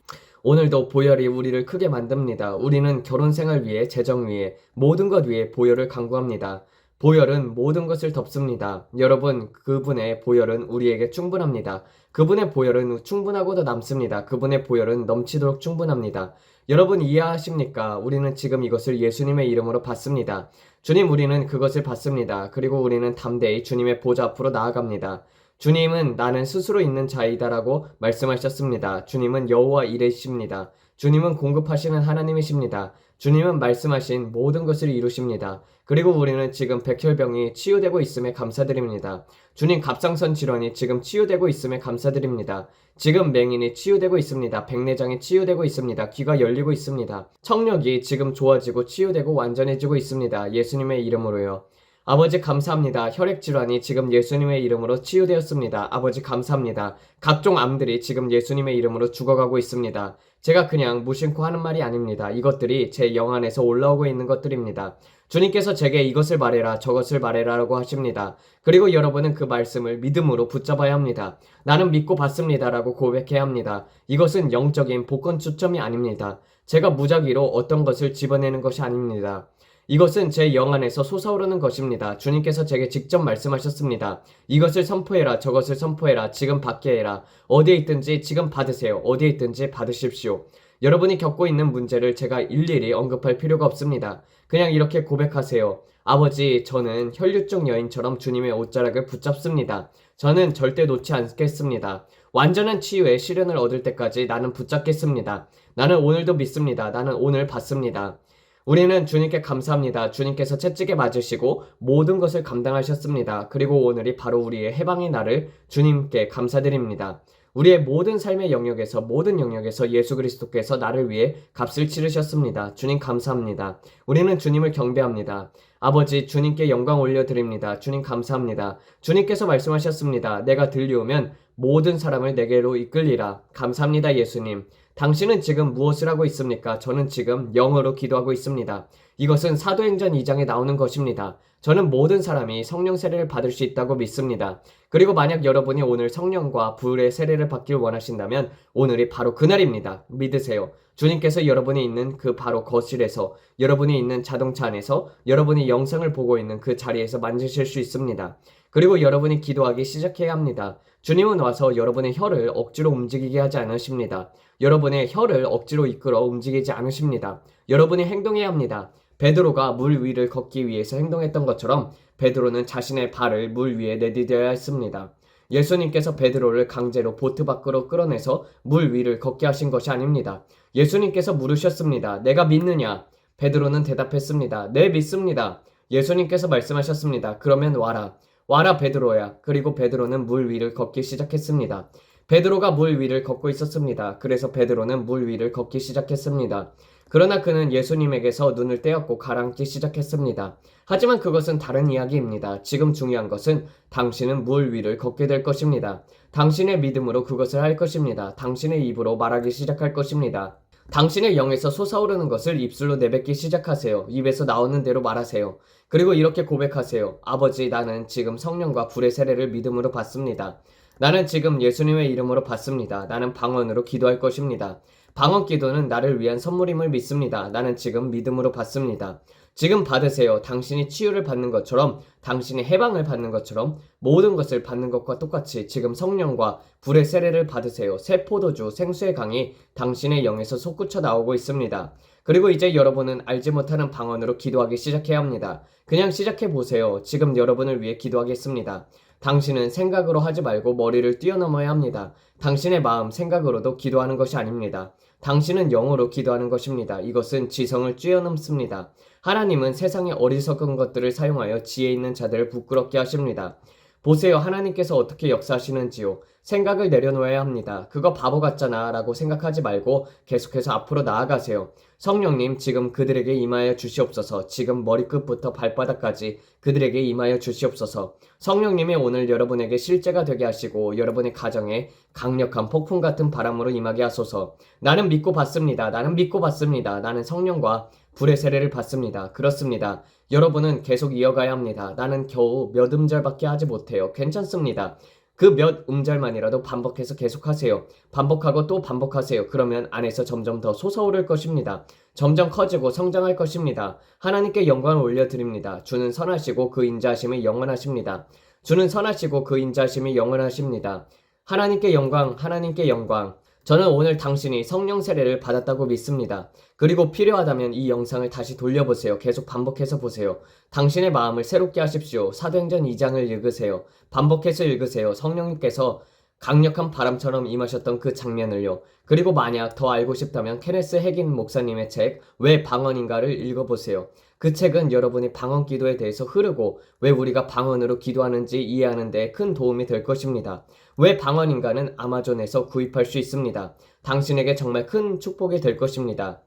오늘도 보혈이 우리를 크게 만듭니다. 우리는 결혼생활 위에, 재정 위에, 모든 것 위에 보혈을 간구합니다. 보혈은 모든 것을 덮습니다. 여러분, 그분의 보혈은 우리에게 충분합니다. 그분의 보혈은 충분하고도 남습니다. 그분의 보혈은 넘치도록 충분합니다. 여러분 이해하십니까? 우리는 지금 이것을 예수님의 이름으로 받습니다. 주님, 우리는 그것을 받습니다. 그리고 우리는 담대히 주님의 보좌 앞으로 나아갑니다. 주님은 나는 스스로 있는 자이다라고 말씀하셨습니다. 주님은 여호와 이레십니다. 주님은 공급하시는 하나님이십니다. 주님은 말씀하신 모든 것을 이루십니다. 그리고 우리는 지금 백혈병이 치유되고 있음에 감사드립니다. 주님, 갑상선 질환이 지금 치유되고 있음에 감사드립니다. 지금 맹인이 치유되고 있습니다. 백내장이 치유되고 있습니다. 귀가 열리고 있습니다. 청력이 지금 좋아지고 치유되고 완전해지고 있습니다. 예수님의 이름으로요. 아버지 감사합니다. 혈액질환이 지금 예수님의 이름으로 치유되었습니다. 아버지 감사합니다. 각종 암들이 지금 예수님의 이름으로 죽어가고 있습니다. 제가 그냥 무심코 하는 말이 아닙니다. 이것들이 제 영 안에서 올라오고 있는 것들입니다. 주님께서 제게 이것을 말해라 저것을 말해라 라고 하십니다. 그리고 여러분은 그 말씀을 믿음으로 붙잡아야 합니다. 나는 믿고 받습니다 라고 고백해야 합니다. 이것은 영적인 복권 추첨이 아닙니다. 제가 무작위로 어떤 것을 집어내는 것이 아닙니다. 이것은 제 영 안에서 솟아오르는 것입니다. 주님께서 제게 직접 말씀하셨습니다. 이것을 선포해라 저것을 선포해라 지금 받게 해라. 어디에 있든지 지금 받으세요. 어디에 있든지 받으십시오. 여러분이 겪고 있는 문제를 제가 일일이 언급할 필요가 없습니다. 그냥 이렇게 고백하세요. 아버지, 저는 혈류증 여인처럼 주님의 옷자락을 붙잡습니다. 저는 절대 놓지 않겠습니다. 완전한 치유의 시련을 얻을 때까지 나는 붙잡겠습니다. 나는 오늘도 믿습니다. 나는 오늘 받습니다. 우리는 주님께 감사합니다. 주님께서 채찍에 맞으시고 모든 것을 감당하셨습니다. 그리고 오늘이 바로 우리의 해방의 날을 주님께 감사드립니다. 우리의 모든 삶의 영역에서 모든 영역에서 예수 그리스도께서 나를 위해 값을 치르셨습니다. 주님 감사합니다. 우리는 주님을 경배합니다. 아버지, 주님께 영광 올려드립니다. 주님 감사합니다. 주님께서 말씀하셨습니다. 내가 들려오면 모든 사람을 내게로 이끌리라. 감사합니다, 예수님. 당신은 지금 무엇을 하고 있습니까? 저는 지금 영어로 기도하고 있습니다. 이것은 사도행전 2장에 나오는 것입니다. 저는 모든 사람이 성령 세례를 받을 수 있다고 믿습니다. 그리고 만약 여러분이 오늘 성령과 불의 세례를 받길 원하신다면 오늘이 바로 그날입니다. 믿으세요. 주님께서 여러분이 있는 그 바로 거실에서, 여러분이 있는 자동차 안에서, 여러분이 영상을 보고 있는 그 자리에서 만지실 수 있습니다. 그리고 여러분이 기도하기 시작해야 합니다. 주님은 와서 여러분의 혀를 억지로 움직이게 하지 않으십니다. 여러분의 혀를 억지로 이끌어 움직이지 않으십니다. 여러분이 행동해야 합니다. 베드로가 물 위를 걷기 위해서 행동했던 것처럼 베드로는 자신의 발을 물 위에 내디뎌야 했습니다. 예수님께서 베드로를 강제로 보트 밖으로 끌어내서 물 위를 걷게 하신 것이 아닙니다. 예수님께서 물으셨습니다. 내가 믿느냐? 베드로는 대답했습니다. 네, 믿습니다. 예수님께서 말씀하셨습니다. 그러면 와라. 와라 베드로야. 그리고 베드로는 물 위를 걷기 시작했습니다. 베드로가 물 위를 걷고 있었습니다. 그래서 베드로는 물 위를 걷기 시작했습니다. 그러나 그는 예수님에게서 눈을 떼었고 가라앉기 시작했습니다. 하지만 그것은 다른 이야기입니다. 지금 중요한 것은 당신은 물 위를 걷게 될 것입니다. 당신의 믿음으로 그것을 할 것입니다. 당신의 입으로 말하기 시작할 것입니다. 당신의 영에서 솟아오르는 것을 입술로 내뱉기 시작하세요. 입에서 나오는 대로 말하세요. 그리고 이렇게 고백하세요. 아버지, 나는 지금 성령과 불의 세례를 믿음으로 받습니다. 나는 지금 예수님의 이름으로 받습니다. 나는 방언으로 기도할 것입니다. 방언 기도는 나를 위한 선물임을 믿습니다. 나는 지금 믿음으로 받습니다. 지금 받으세요. 당신이 치유를 받는 것처럼, 당신이 해방을 받는 것처럼 모든 것을 받는 것과 똑같이 지금 성령과 불의 세례를 받으세요. 새 포도주, 생수의 강이 당신의 영에서 솟구쳐 나오고 있습니다. 그리고 이제 여러분은 알지 못하는 방언으로 기도하기 시작해야 합니다. 그냥 시작해 보세요. 지금 여러분을 위해 기도하겠습니다. 당신은 생각으로 하지 말고 머리를 뛰어넘어야 합니다. 당신의 마음, 생각으로도 기도하는 것이 아닙니다. 당신은 영으로 기도하는 것입니다. 이것은 지성을 뛰어넘습니다. 하나님은 세상의 어리석은 것들을 사용하여 지혜 있는 자들을 부끄럽게 하십니다. 보세요. 하나님께서 어떻게 역사하시는지요. 생각을 내려놓아야 합니다. 그거 바보 같잖아 라고 생각하지 말고 계속해서 앞으로 나아가세요. 성령님, 지금 그들에게 임하여 주시옵소서. 지금 머리끝부터 발바닥까지 그들에게 임하여 주시옵소서. 성령님이 오늘 여러분에게 실제가 되게 하시고 여러분의 가정에 강력한 폭풍 같은 바람으로 임하게 하소서. 나는 믿고 받습니다. 나는 믿고 받습니다. 나는 성령과 불의 세례를 받습니다. 그렇습니다. 여러분은 계속 이어가야 합니다. 나는 겨우 몇 음절밖에 하지 못해요. 괜찮습니다. 그 몇 음절만이라도 반복해서 계속하세요. 반복하고 또 반복하세요. 그러면 안에서 점점 더 솟아오를 것입니다. 점점 커지고 성장할 것입니다. 하나님께 영광을 올려드립니다. 주는 선하시고 그 인자하심이 영원하십니다. 주는 선하시고 그 인자하심이 영원하십니다. 하나님께 영광, 하나님께 영광. 저는 오늘 당신이 성령 세례를 받았다고 믿습니다. 그리고 필요하다면 이 영상을 다시 돌려보세요. 계속 반복해서 보세요. 당신의 마음을 새롭게 하십시오. 사도행전 2장을 읽으세요. 반복해서 읽으세요. 성령님께서 강력한 바람처럼 임하셨던 그 장면을요. 그리고 만약 더 알고 싶다면 케네스 해긴 목사님의 책 왜 방언인가를 읽어보세요. 그 책은 여러분이 방언 기도에 대해서 흐르고 왜 우리가 방언으로 기도하는지 이해하는 데 큰 도움이 될 것입니다. 왜 방언인가는 아마존에서 구입할 수 있습니다. 당신에게 정말 큰 축복이 될 것입니다.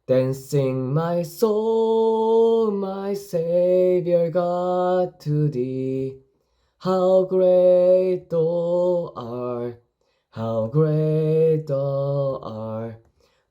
Dancing my soul, my Savior God to thee. How great thou art, how great thou art.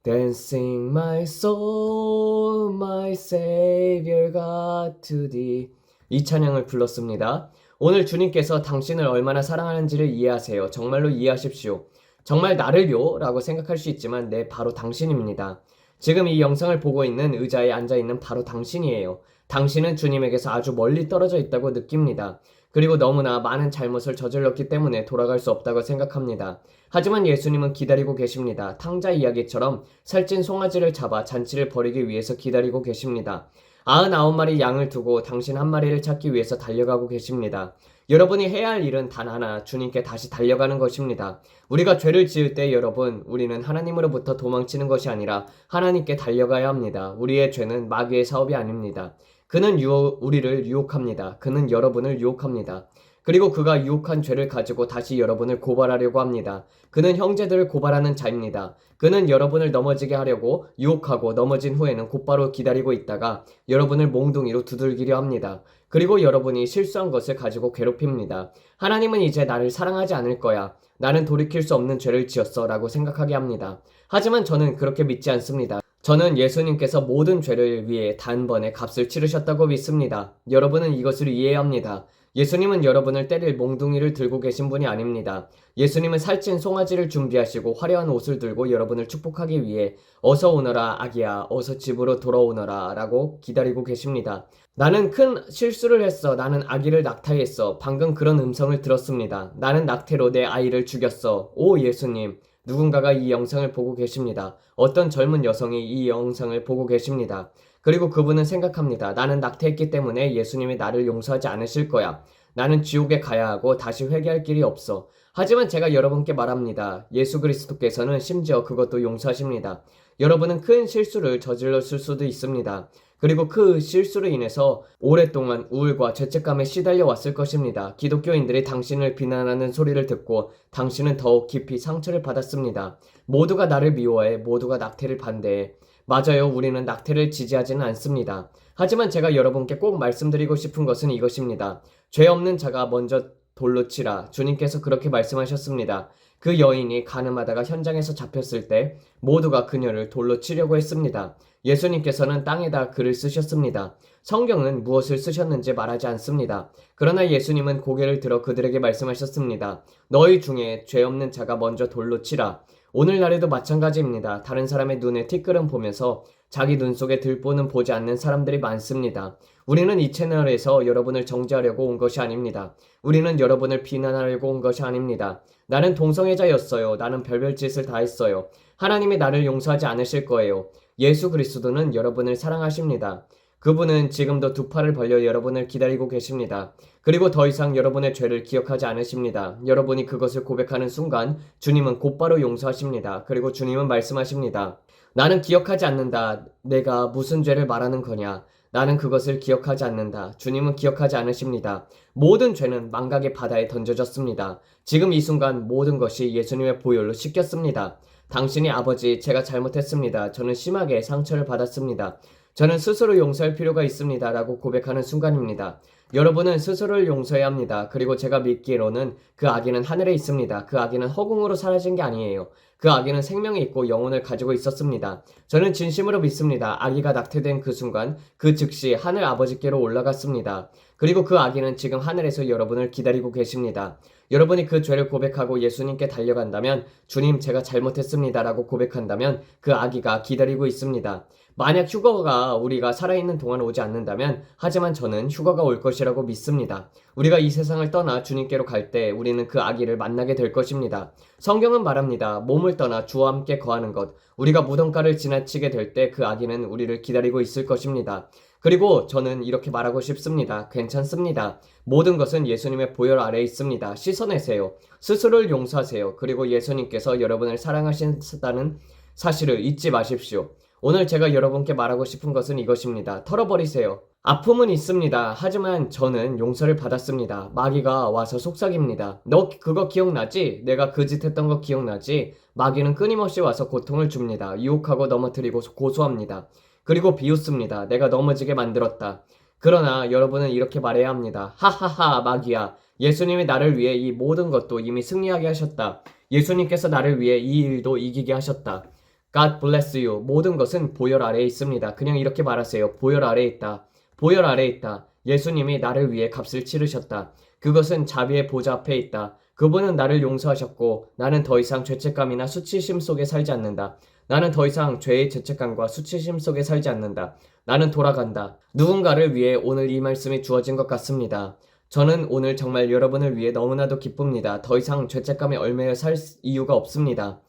Dancing my soul, my Savior God to thee. 이 찬양을 불렀습니다. 오늘 주님께서 당신을 얼마나 사랑하는지를 이해하세요. 정말로 이해하십시오. 정말 나를요? 라고 생각할 수 있지만 네, 바로 당신입니다. 지금 이 영상을 보고 있는 의자에 앉아있는 바로 당신이에요. 당신은 주님에게서 아주 멀리 떨어져 있다고 느낍니다. 그리고 너무나 많은 잘못을 저질렀기 때문에 돌아갈 수 없다고 생각합니다. 하지만 예수님은 기다리고 계십니다. 탕자 이야기처럼 살찐 송아지를 잡아 잔치를 벌이기 위해서 기다리고 계십니다. 99마리 양을 두고 당신 한 마리를 찾기 위해서 달려가고 계십니다. 여러분이 해야 할 일은 단 하나, 주님께 다시 달려가는 것입니다. 우리가 죄를 지을 때 여러분, 우리는 하나님으로부터 도망치는 것이 아니라 하나님께 달려가야 합니다. 우리의 죄는 마귀의 사업이 아닙니다. 그는 우리를 유혹합니다. 그는 여러분을 유혹합니다. 그리고 그가 유혹한 죄를 가지고 다시 여러분을 고발하려고 합니다. 그는 형제들을 고발하는 자입니다. 그는 여러분을 넘어지게 하려고 유혹하고 넘어진 후에는 곧바로 기다리고 있다가 여러분을 몽둥이로 두들기려 합니다. 그리고 여러분이 실수한 것을 가지고 괴롭힙니다. 하나님은 이제 나를 사랑하지 않을 거야. 나는 돌이킬 수 없는 죄를 지었어 라고 생각하게 합니다. 하지만 저는 그렇게 믿지 않습니다. 저는 예수님께서 모든 죄를 위해 단번에 값을 치르셨다고 믿습니다. 여러분은 이것을 이해해야 합니다. 예수님은 여러분을 때릴 몽둥이를 들고 계신 분이 아닙니다. 예수님은 살찐 송아지를 준비하시고 화려한 옷을 들고 여러분을 축복하기 위해 어서 오너라 아기야, 어서 집으로 돌아오너라 라고 기다리고 계십니다. 나는 큰 실수를 했어. 나는 아기를 낙타했어. 방금 그런 음성을 들었습니다. 나는 낙태로 내 아이를 죽였어. 오 예수님. 누군가가 이 영상을 보고 계십니다. 어떤 젊은 여성이 이 영상을 보고 계십니다. 그리고 그분은 생각합니다. 나는 낙태했기 때문에 예수님이 나를 용서하지 않으실 거야. 나는 지옥에 가야 하고 다시 회개할 길이 없어. 하지만 제가 여러분께 말합니다. 예수 그리스도께서는 심지어 그것도 용서하십니다. 여러분은 큰 실수를 저질렀을 수도 있습니다. 그리고 그 실수로 인해서 오랫동안 우울과 죄책감에 시달려 왔을 것입니다. 기독교인들이 당신을 비난하는 소리를 듣고 당신은 더욱 깊이 상처를 받았습니다. 모두가 나를 미워해. 모두가 낙태를 반대해. 맞아요. 우리는 낙태를 지지하지는 않습니다. 하지만 제가 여러분께 꼭 말씀드리고 싶은 것은 이것입니다. 죄 없는 자가 먼저 돌로 치라. 주님께서 그렇게 말씀하셨습니다. 그 여인이 가늠하다가 현장에서 잡혔을 때 모두가 그녀를 돌로 치려고 했습니다. 예수님께서는 땅에다 글을 쓰셨습니다. 성경은 무엇을 쓰셨는지 말하지 않습니다. 그러나 예수님은 고개를 들어 그들에게 말씀하셨습니다. 너희 중에 죄 없는 자가 먼저 돌로 치라. 오늘날에도 마찬가지입니다. 다른 사람의 눈에 티끌은 보면서 자기 눈 속에 들보는 보지 않는 사람들이 많습니다. 우리는 이 채널에서 여러분을 정죄하려고 온 것이 아닙니다. 우리는 여러분을 비난하려고 온 것이 아닙니다. 나는 동성애자였어요. 나는 별별 짓을 다 했어요. 하나님이 나를 용서하지 않으실 거예요. 예수 그리스도는 여러분을 사랑하십니다. 그분은 지금도 두 팔을 벌려 여러분을 기다리고 계십니다. 그리고 더 이상 여러분의 죄를 기억하지 않으십니다. 여러분이 그것을 고백하는 순간 주님은 곧바로 용서하십니다. 그리고 주님은 말씀하십니다. 나는 기억하지 않는다. 내가 무슨 죄를 말하는 거냐. 나는 그것을 기억하지 않는다. 주님은 기억하지 않으십니다. 모든 죄는 망각의 바다에 던져졌습니다. 지금 이 순간 모든 것이 예수님의 보혈로 씻겼습니다. 당신이 아버지, 제가 잘못했습니다. 저는 심하게 상처를 받았습니다. 저는 스스로 용서할 필요가 있습니다. 라고 고백하는 순간입니다. 여러분은 스스로를 용서해야 합니다. 그리고 제가 믿기로는 그 아기는 하늘에 있습니다. 그 아기는 허공으로 사라진 게 아니에요. 그 아기는 생명이 있고 영혼을 가지고 있었습니다. 저는 진심으로 믿습니다. 아기가 낙태된 그 순간 그 즉시 하늘 아버지께로 올라갔습니다. 그리고 그 아기는 지금 하늘에서 여러분을 기다리고 계십니다. 여러분이 그 죄를 고백하고 예수님께 달려간다면 주님 제가 잘못했습니다 라고 고백한다면 그 아기가 기다리고 있습니다. 만약 휴거가 우리가 살아있는 동안 오지 않는다면 하지만 저는 휴거가 올 것이라고 믿습니다. 우리가 이 세상을 떠나 주님께로 갈 때 우리는 그 아기를 만나게 될 것입니다. 성경은 말합니다. 몸을 떠나 주와 함께 거하는 것. 우리가 무덤가를 지나치게 될 때 그 아기는 우리를 기다리고 있을 것입니다. 그리고 저는 이렇게 말하고 싶습니다. 괜찮습니다. 모든 것은 예수님의 보혈 아래에 있습니다. 씻어내세요. 스스로를 용서하세요. 그리고 예수님께서 여러분을 사랑하신다는 사실을 잊지 마십시오. 오늘 제가 여러분께 말하고 싶은 것은 이것입니다. 털어버리세요. 아픔은 있습니다. 하지만 저는 용서를 받았습니다. 마귀가 와서 속삭입니다. 너 그거 기억나지? 내가 그 짓 했던 거 기억나지? 마귀는 끊임없이 와서 고통을 줍니다. 유혹하고 넘어뜨리고 고소합니다. 그리고 비웃습니다. 내가 넘어지게 만들었다. 그러나 여러분은 이렇게 말해야 합니다. 하하하 마귀야. 예수님이 나를 위해 이 모든 것도 이미 승리하게 하셨다. 예수님께서 나를 위해 이 일도 이기게 하셨다. God bless you. 모든 것은 보혈 아래에 있습니다. 그냥 이렇게 말하세요. 보혈 아래에 있다. 보혈 아래에 있다. 예수님이 나를 위해 값을 치르셨다. 그것은 자비의 보좌 앞에 있다. 그분은 나를 용서하셨고 나는 더 이상 죄책감이나 수치심 속에 살지 않는다. 나는 더 이상 죄의 죄책감과 수치심 속에 살지 않는다. 나는 돌아간다. 누군가를 위해 오늘 이 말씀이 주어진 것 같습니다. 저는 오늘 정말 여러분을 위해 너무나도 기쁩니다. 더 이상 죄책감에 얽매여 살 이유가 없습니다.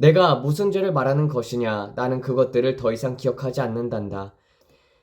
내가 무슨 죄를 말하는 것이냐? 나는 그것들을 더 이상 기억하지 않는단다.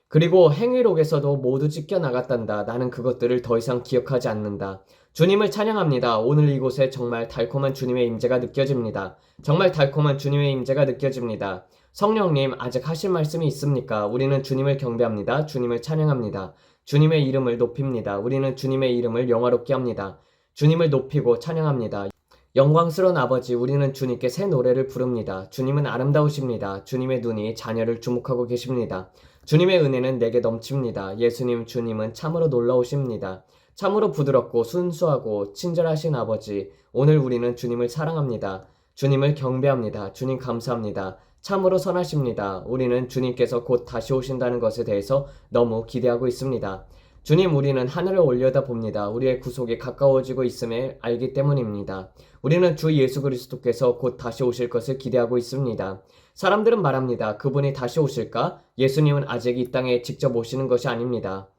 그리고 행위록에서도 모두 찢겨나갔단다. 나는 그것들을 더 이상 기억하지 않는다. 주님을 찬양합니다. 오늘 이곳에 정말 달콤한 주님의 임재가 느껴집니다. 정말 달콤한 주님의 임재가 느껴집니다. 성령님 아직 하실 말씀이 있습니까? 우리는 주님을 경배합니다. 주님을 찬양합니다. 주님의 이름을 높입니다. 우리는 주님의 이름을 영화롭게 합니다. 주님을 높이고 찬양합니다. 영광스러운 아버지, 우리는 주님께 새 노래를 부릅니다. 주님은 아름다우십니다. 주님의 눈이 자녀를 주목하고 계십니다. 주님의 은혜는 내게 넘칩니다. 예수님, 주님은 참으로 놀라우십니다. 참으로 부드럽고 순수하고 친절하신 아버지, 오늘 우리는 주님을 사랑합니다. 주님을 경배합니다. 주님 감사합니다. 참으로 선하십니다. 우리는 주님께서 곧 다시 오신다는 것에 대해서 너무 기대하고 있습니다. 주님, 우리는 하늘을 올려다봅니다. 우리의 구속이 가까워지고 있음을 알기 때문입니다. 우리는 주 예수 그리스도께서 곧 다시 오실 것을 기대하고 있습니다. 사람들은 말합니다. 그분이 다시 오실까? 예수님은 아직 이 땅에 직접 오시는 것이 아닙니다.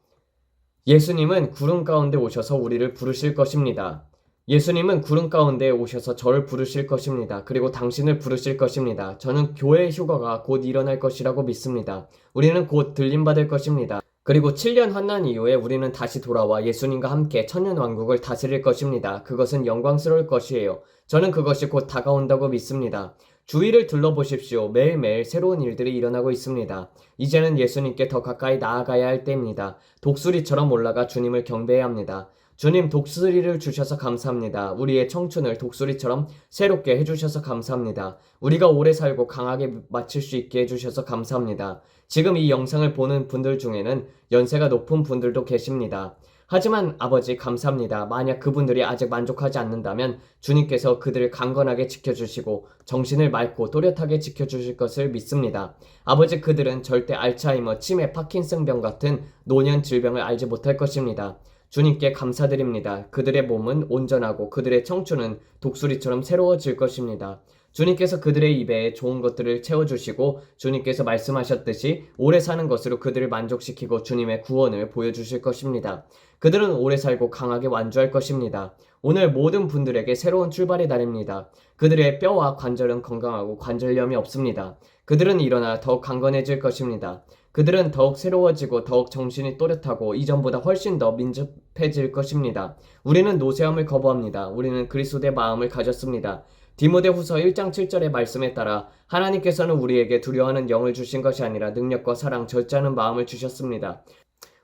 예수님은 구름 가운데 오셔서 우리를 부르실 것입니다. 예수님은 구름 가운데 오셔서 저를 부르실 것입니다. 그리고 당신을 부르실 것입니다. 저는 교회의 휴거가 곧 일어날 것이라고 믿습니다. 우리는 곧 들림받을 것입니다. 그리고 7년 환난 이후에 우리는 다시 돌아와 예수님과 함께 천년왕국을 다스릴 것입니다. 그것은 영광스러울 것이에요. 저는 그것이 곧 다가온다고 믿습니다. 주위를 둘러보십시오. 매일매일 새로운 일들이 일어나고 있습니다. 이제는 예수님께 더 가까이 나아가야 할 때입니다. 독수리처럼 올라가 주님을 경배해야 합니다. 주님, 독수리를 주셔서 감사합니다. 우리의 청춘을 독수리처럼 새롭게 해주셔서 감사합니다. 우리가 오래 살고 강하게 마칠 수 있게 해주셔서 감사합니다. 지금 이 영상을 보는 분들 중에는 연세가 높은 분들도 계십니다. 하지만 아버지 감사합니다. 만약 그분들이 아직 만족하지 않는다면 주님께서 그들을 강건하게 지켜주시고 정신을 맑고 또렷하게 지켜주실 것을 믿습니다. 아버지, 그들은 절대 알츠하이머, 치매, 파킨슨병 같은 노년 질병을 알지 못할 것입니다. 주님께 감사드립니다. 그들의 몸은 온전하고 그들의 청춘은 독수리처럼 새로워질 것입니다. 주님께서 그들의 입에 좋은 것들을 채워주시고 주님께서 말씀하셨듯이 오래 사는 것으로 그들을 만족시키고 주님의 구원을 보여주실 것입니다. 그들은 오래 살고 강하게 완주할 것입니다. 오늘 모든 분들에게 새로운 출발의 날입니다. 그들의 뼈와 관절은 건강하고 관절염이 없습니다. 그들은 일어나 더욱 강건해질 것입니다. 그들은 더욱 새로워지고 더욱 정신이 또렷하고 이전보다 훨씬 더 민첩해질 것입니다. 우리는 노쇠함을 거부합니다. 우리는 그리스도의 마음을 가졌습니다. 디모데후서 1장 7절의 말씀에 따라 하나님께서는 우리에게 두려워하는 영을 주신 것이 아니라 능력과 사랑, 절제하는 마음을 주셨습니다.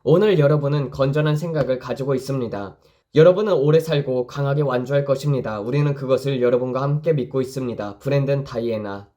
오늘 여러분은 건전한 생각을 가지고 있습니다. 여러분은 오래 살고 강하게 완주할 것입니다. 우리는 그것을 여러분과 함께 믿고 있습니다. 브랜든 다이애나,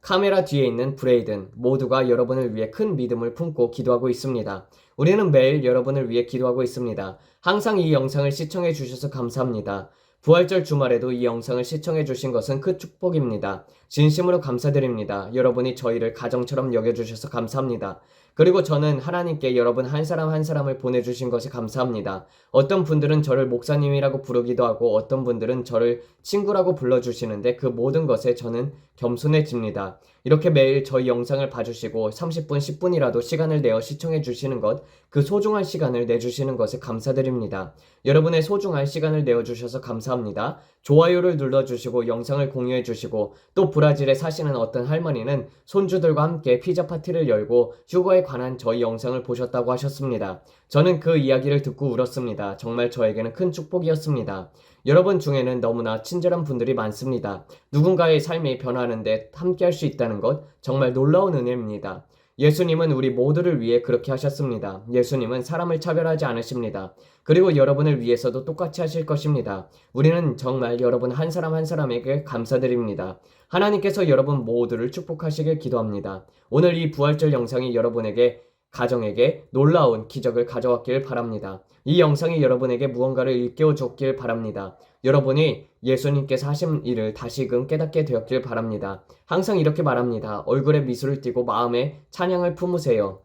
카메라 뒤에 있는 브레이든 모두가 여러분을 위해 큰 믿음을 품고 기도하고 있습니다. 우리는 매일 여러분을 위해 기도하고 있습니다. 항상 이 영상을 시청해 주셔서 감사합니다. 부활절 주말에도 이 영상을 시청해 주신 것은 큰 축복입니다. 진심으로 감사드립니다. 여러분이 저희를 가정처럼 여겨주셔서 감사합니다. 그리고 저는 하나님께 여러분 한 사람 한 사람을 보내주신 것에 감사합니다. 어떤 분들은 저를 목사님이라고 부르기도 하고 어떤 분들은 저를 친구라고 불러주시는데 그 모든 것에 저는 겸손해집니다. 이렇게 매일 저희 영상을 봐주시고 30분, 10분이라도 시간을 내어 시청해 주시는 것, 그 소중한 시간을 내주시는 것에 감사드립니다. 여러분의 소중한 시간을 내어주셔서 감사합니다. 좋아요를 눌러주시고 영상을 공유해주시고 또 브라질에 사시는 어떤 할머니는 손주들과 함께 피자 파티를 열고 휴거에 관한 저희 영상을 보셨다고 하셨습니다. 저는 그 이야기를 듣고 울었습니다. 정말 저에게는 큰 축복이었습니다. 여러분 중에는 너무나 친절한 분들이 많습니다. 누군가의 삶이 변하는데 함께할 수 있다는 것 정말 놀라운 은혜입니다. 예수님은 우리 모두를 위해 그렇게 하셨습니다. 예수님은 사람을 차별하지 않으십니다. 그리고 여러분을 위해서도 똑같이 하실 것입니다. 우리는 정말 여러분 한 사람 한 사람에게 감사드립니다. 하나님께서 여러분 모두를 축복하시길 기도합니다. 오늘 이 부활절 영상이 여러분에게 가정에게 놀라운 기적을 가져왔길 바랍니다. 이 영상이 여러분에게 무언가를 일깨워 줬길 바랍니다. 여러분이 예수님께서 하신 일을 다시금 깨닫게 되었길 바랍니다. 항상 이렇게 말합니다. 얼굴에 미소를 띠고 마음에 찬양을 품으세요.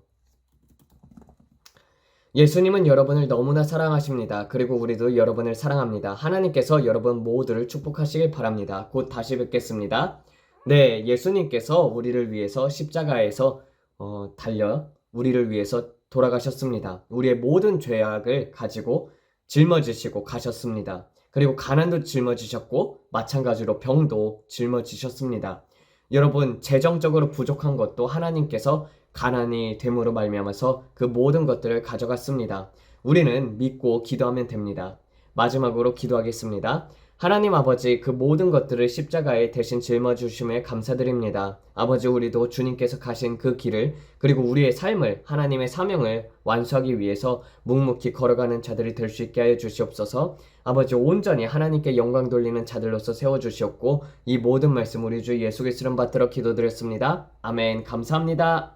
예수님은 여러분을 너무나 사랑하십니다. 그리고 우리도 여러분을 사랑합니다. 하나님께서 여러분 모두를 축복하시길 바랍니다. 곧 다시 뵙겠습니다. 네, 예수님께서 우리를 위해서 십자가에서 달려 우리를 위해서 돌아가셨습니다. 우리의 모든 죄악을 가지고 짊어지시고 가셨습니다. 그리고 가난도 짊어지셨고 마찬가지로 병도 짊어지셨습니다. 여러분, 재정적으로 부족한 것도 하나님께서 가난이 됨으로 말미암아서 그 모든 것들을 가져갔습니다. 우리는 믿고 기도하면 됩니다. 마지막으로 기도하겠습니다. 하나님 아버지, 그 모든 것들을 십자가에 대신 짊어주심에 감사드립니다. 아버지, 우리도 주님께서 가신 그 길을 그리고 우리의 삶을 하나님의 사명을 완수하기 위해서 묵묵히 걸어가는 자들이 될 수 있게 하여 주시옵소서. 아버지, 온전히 하나님께 영광 돌리는 자들로서 세워주시옵고 이 모든 말씀 우리 주 예수 그리스도 이름 받들어 기도드렸습니다. 아멘. 감사합니다.